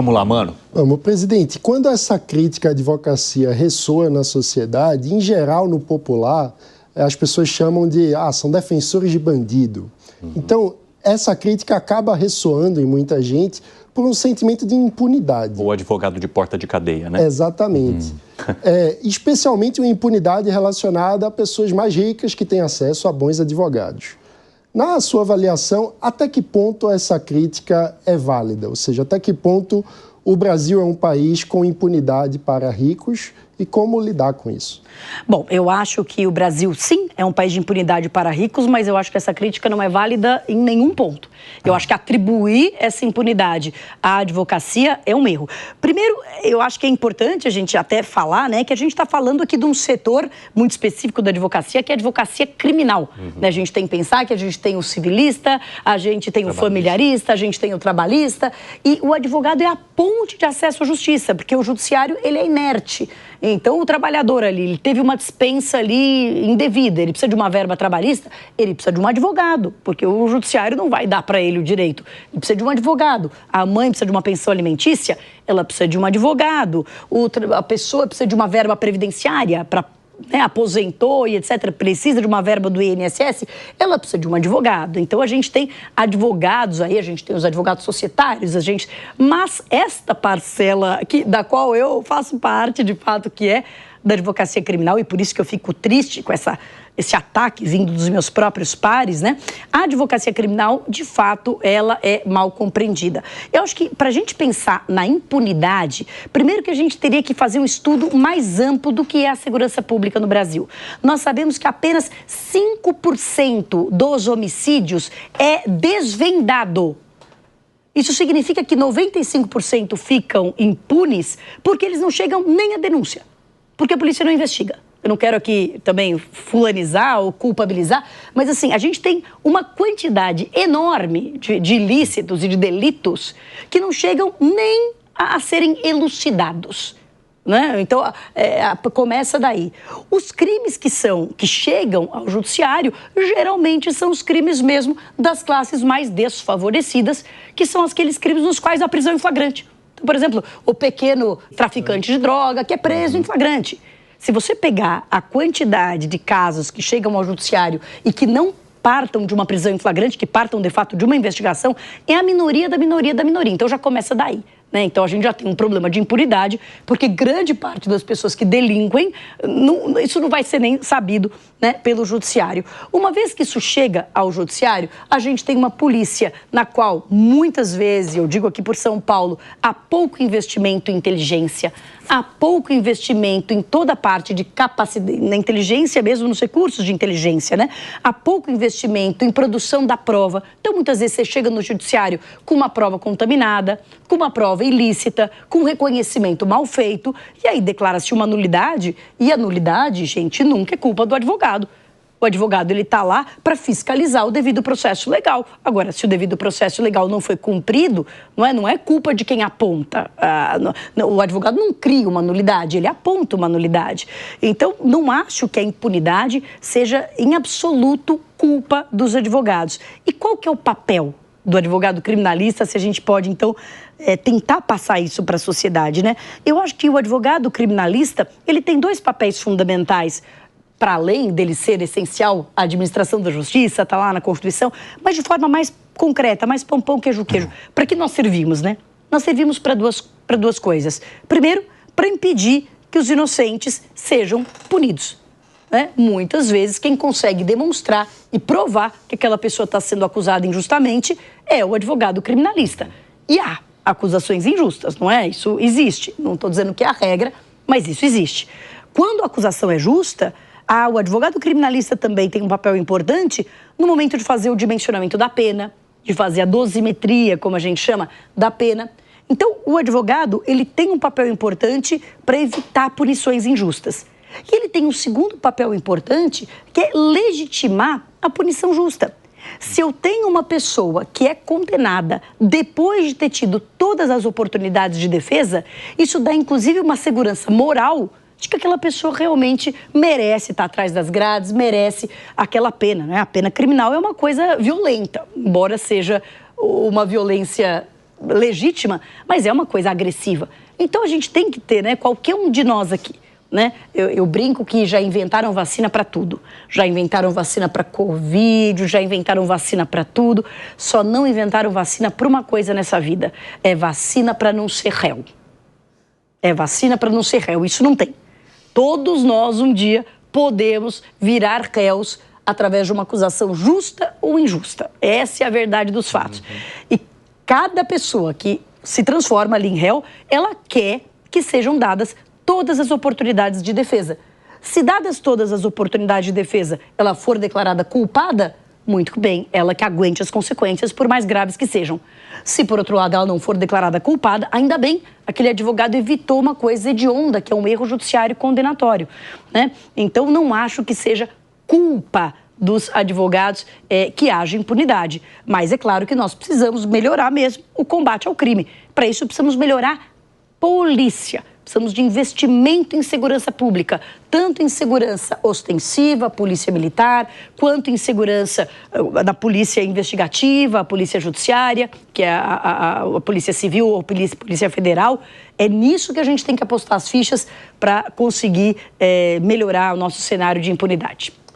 Vamos lá, mano. Vamos, presidente, quando essa crítica à advocacia ressoa na sociedade, em geral, no popular, as pessoas chamam de, são defensores de bandido. Então, essa crítica acaba ressoando em muita gente por um sentimento de impunidade. O advogado de porta de cadeia, né? Exatamente. Especialmente uma impunidade relacionada a pessoas mais ricas que têm acesso a bons advogados. Na sua avaliação, até que ponto essa crítica é válida? Ou seja, até que ponto o Brasil é um país com impunidade para ricos e como lidar com isso? Bom, eu acho que o Brasil, sim, é um país de impunidade para ricos, mas eu acho que essa crítica não é válida em nenhum ponto. Eu acho que atribuir essa impunidade à advocacia é um erro. Primeiro, eu acho que é importante a gente até falar, né, que a gente está falando aqui de um setor muito específico da advocacia, que é a advocacia criminal. Né? A gente tem que pensar que a gente tem o civilista, a gente tem o familiarista, a gente tem o trabalhista, e o advogado é a ponte de acesso à justiça, porque o judiciário, ele é inerte. Então, o trabalhador ali, ele teve uma dispensa ali indevida, ele precisa de uma verba trabalhista, ele precisa de um advogado, porque o judiciário não vai dar para ele o direito. Ele precisa de um advogado. A mãe precisa de uma pensão alimentícia, ela precisa de um advogado. A pessoa precisa de uma verba previdenciária para... aposentou e etc., precisa de uma verba do INSS, ela precisa de um advogado. Então, a gente tem advogados aí, a gente tem os advogados societários, mas esta parcela da qual eu faço parte, de fato, que é da advocacia criminal, e por isso que eu fico triste com esse ataque vindo dos meus próprios pares, né? A advocacia criminal, de fato, ela é mal compreendida. Eu acho que, para a gente pensar na impunidade, primeiro que a gente teria que fazer um estudo mais amplo do que é a segurança pública no Brasil. Nós sabemos que apenas 5% dos homicídios é desvendado. Isso significa que 95% ficam impunes porque eles não chegam nem à denúncia, porque a polícia não investiga. Eu não quero aqui também fulanizar ou culpabilizar, mas assim, a gente tem uma quantidade enorme de ilícitos e de delitos que não chegam nem a serem elucidados. Né? Então, começa daí. Os crimes que chegam ao judiciário, geralmente são os crimes mesmo das classes mais desfavorecidas, que são aqueles crimes nos quais há prisão em flagrante. Então, por exemplo, o pequeno traficante de droga que é preso em flagrante. Se você pegar a quantidade de casos que chegam ao judiciário e que não partam de uma prisão em flagrante, que partam, de fato, de uma investigação, é a minoria da minoria da minoria. Então, já começa daí. Né? Então, a gente já tem um problema de impunidade, porque grande parte das pessoas que delinquem, isso não vai ser nem sabido, né, pelo judiciário. Uma vez que isso chega ao judiciário, a gente tem uma polícia na qual, muitas vezes, eu digo aqui por São Paulo, há pouco investimento em inteligência, há pouco investimento em toda a parte de capacidade, na inteligência mesmo, nos recursos de inteligência, né? Há pouco investimento em produção da prova. Então, muitas vezes, você chega no judiciário com uma prova contaminada, com uma prova ilícita, com reconhecimento mal feito, e aí declara-se uma nulidade, e a nulidade, gente, nunca é culpa do advogado. O advogado, ele está lá para fiscalizar o devido processo legal. Agora, se o devido processo legal não foi cumprido, não é culpa de quem aponta. O advogado não cria uma nulidade, ele aponta uma nulidade. Então, não acho que a impunidade seja, em absoluto, culpa dos advogados. E qual que é o papel do advogado criminalista, se a gente pode, então, tentar passar isso para a sociedade, né? Eu acho que o advogado criminalista, ele tem dois papéis fundamentais, para além dele ser essencial à administração da justiça, está lá na Constituição, mas de forma mais concreta, mais pão, queijo. Para que nós servimos, né? Nós servimos para duas coisas. Primeiro, para impedir que os inocentes sejam punidos. Né? Muitas vezes, quem consegue demonstrar e provar que aquela pessoa está sendo acusada injustamente é o advogado criminalista. E há acusações injustas, não é? Isso existe. Não estou dizendo que é a regra, mas isso existe. Quando a acusação é justa, o advogado criminalista também tem um papel importante no momento de fazer o dimensionamento da pena, de fazer a dosimetria, como a gente chama, da pena. Então, o advogado, ele tem um papel importante para evitar punições injustas. E ele tem um segundo papel importante, que é legitimar a punição justa. Se eu tenho uma pessoa que é condenada depois de ter tido todas as oportunidades de defesa, isso dá, inclusive, uma segurança moral de que aquela pessoa realmente merece estar atrás das grades, merece aquela pena, né? A pena criminal é uma coisa violenta, embora seja uma violência legítima, mas é uma coisa agressiva. Então a gente tem que ter, né, qualquer um de nós aqui, né? Eu brinco que já inventaram vacina para tudo. Já inventaram vacina para Covid, já inventaram vacina para tudo. Só não inventaram vacina para uma coisa nessa vida. É vacina para não ser réu. É vacina para não ser réu. Isso não tem. Todos nós, um dia, podemos virar réus através de uma acusação justa ou injusta. Essa é a verdade dos fatos. E cada pessoa que se transforma ali em réu, ela quer que sejam dadas todas as oportunidades de defesa. Se dadas todas as oportunidades de defesa, ela for declarada culpada, muito bem, ela que aguente as consequências, por mais graves que sejam. Se, por outro lado, ela não for declarada culpada, ainda bem, aquele advogado evitou uma coisa hedionda, que é um erro judiciário condenatório, né? Então, não acho que seja culpa dos advogados que haja impunidade. Mas é claro que nós precisamos melhorar mesmo o combate ao crime. Para isso, precisamos melhorar polícia. Precisamos de investimento em segurança pública, tanto em segurança ostensiva, polícia militar, quanto em segurança da polícia investigativa, a polícia judiciária, que é a polícia civil ou polícia federal. É nisso que a gente tem que apostar as fichas para conseguir melhorar o nosso cenário de impunidade.